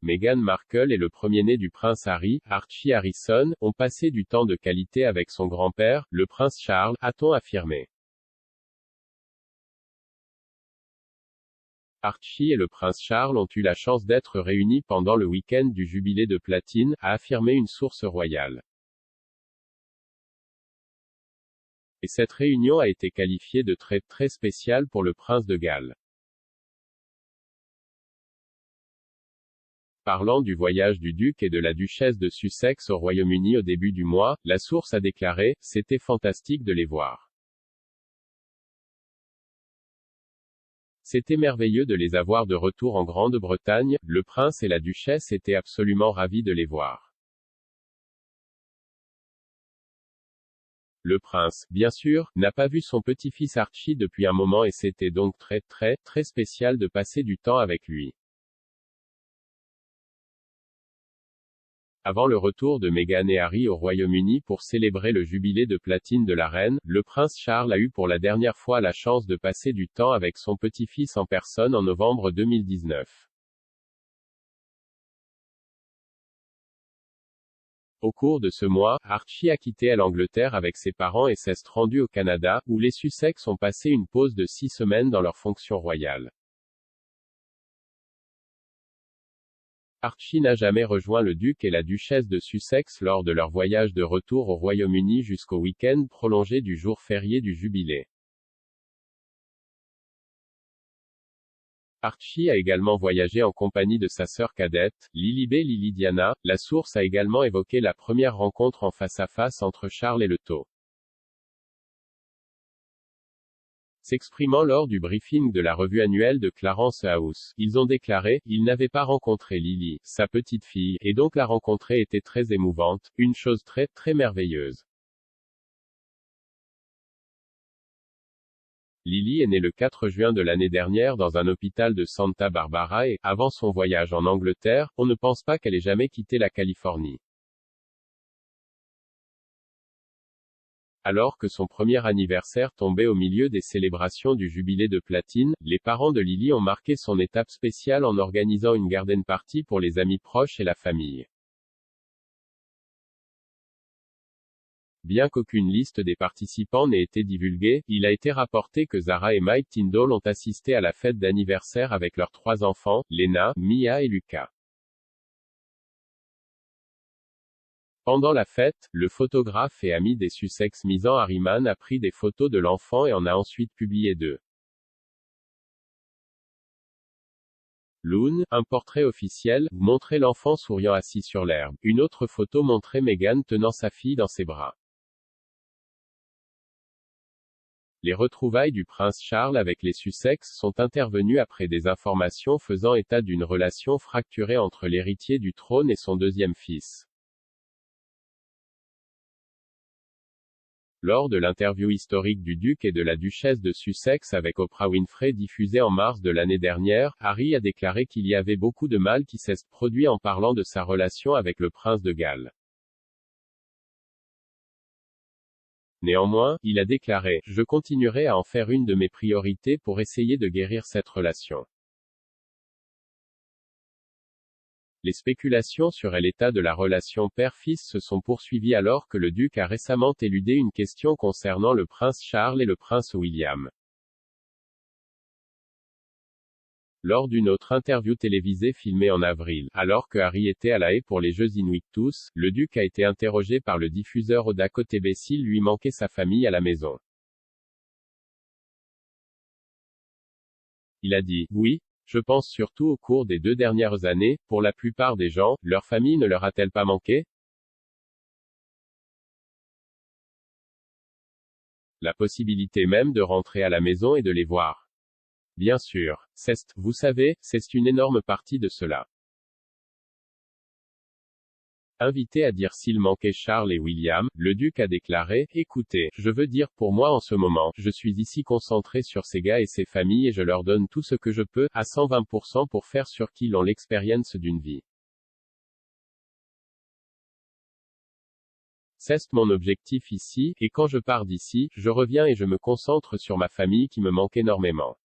Meghan Markle et le premier-né du prince Harry, Archie Harrison, ont passé du temps de qualité avec son grand-père, le prince Charles, a-t-on affirmé. Archie et le prince Charles ont eu la chance d'être réunis pendant le week-end du jubilé de platine, a affirmé une source royale. Et cette réunion a été qualifiée de très spéciale pour le prince de Galles. Parlant du voyage du duc et de la duchesse de Sussex au Royaume-Uni au début du mois, la source a déclaré « C'était fantastique de les voir. C'était merveilleux de les avoir de retour en Grande-Bretagne, le prince et la duchesse étaient absolument ravis de les voir. » Le prince, bien sûr, n'a pas vu son petit-fils Archie depuis un moment et c'était donc très spécial de passer du temps avec lui. Avant le retour de Meghan et Harry au Royaume-Uni pour célébrer le jubilé de platine de la reine, le prince Charles a eu pour la dernière fois la chance de passer du temps avec son petit-fils en personne en novembre 2019. Au cours de ce mois, Archie a quitté l'Angleterre avec ses parents et s'est rendu au Canada, où les Sussex ont passé une pause de 6 semaines dans leurs fonctions royales. Archie n'a jamais rejoint le duc et la duchesse de Sussex lors de leur voyage de retour au Royaume-Uni jusqu'au week-end prolongé du jour férié du jubilé. Archie a également voyagé en compagnie de sa sœur cadette, Lily Diana. La source a également évoqué la première rencontre en face-à-face entre Charles et le taureau. S'exprimant lors du briefing de la revue annuelle de Clarence House, ils ont déclaré « Il n'avait pas rencontré Lily, sa petite fille, et donc la rencontrer était très émouvante, une chose très merveilleuse. » Lily est née le 4 juin de l'année dernière dans un hôpital de Santa Barbara et, avant son voyage en Angleterre, on ne pense pas qu'elle ait jamais quitté la Californie. Alors que son premier anniversaire tombait au milieu des célébrations du jubilé de platine, les parents de Lily ont marqué son étape spéciale en organisant une garden party pour les amis proches et la famille. Bien qu'aucune liste des participants n'ait été divulguée, il a été rapporté que Zara et Mike Tindall ont assisté à la fête d'anniversaire avec leurs 3 enfants, Lena, Mia et Luca. Pendant la fête, le photographe et ami des Sussex Misan Harriman a pris des photos de l'enfant et en a ensuite publié 2. L'une, un portrait officiel, montrait l'enfant souriant assis sur l'herbe. Une autre photo montrait Meghan tenant sa fille dans ses bras. Les retrouvailles du prince Charles avec les Sussex sont intervenues après des informations faisant état d'une relation fracturée entre l'héritier du trône et son deuxième fils. Lors de l'interview historique du duc et de la duchesse de Sussex avec Oprah Winfrey diffusée en mars de l'année dernière, Harry a déclaré qu'il y avait beaucoup de mal qui s'est produit en parlant de sa relation avec le prince de Galles. Néanmoins, il a déclaré « Je continuerai à en faire une de mes priorités pour essayer de guérir cette relation. » Les spéculations sur l'état de la relation père-fils se sont poursuivies alors que le duc a récemment éludé une question concernant le prince Charles et le prince William. Lors d'une autre interview télévisée filmée en avril, alors que Harry était à La Haye pour les Jeux Invictus, le duc a été interrogé par le diffuseur Odako TV s'il lui manquait sa famille à la maison. Il a dit « Oui, je pense surtout au cours des 2 dernières années, pour la plupart des gens, leur famille ne leur a-t-elle pas manqué? La possibilité même de rentrer à la maison et de les voir. Bien sûr, vous savez, c'est une énorme partie de cela. » Invité à dire s'il manquait Charles et William, le duc a déclaré « Écoutez, je veux dire pour moi en ce moment, je suis ici concentré sur ces gars et ces familles et je leur donne tout ce que je peux, à 120% pour faire sur qu'ils ont l'expérience d'une vie. C'est mon objectif ici, et quand je pars d'ici, je reviens et je me concentre sur ma famille qui me manque énormément.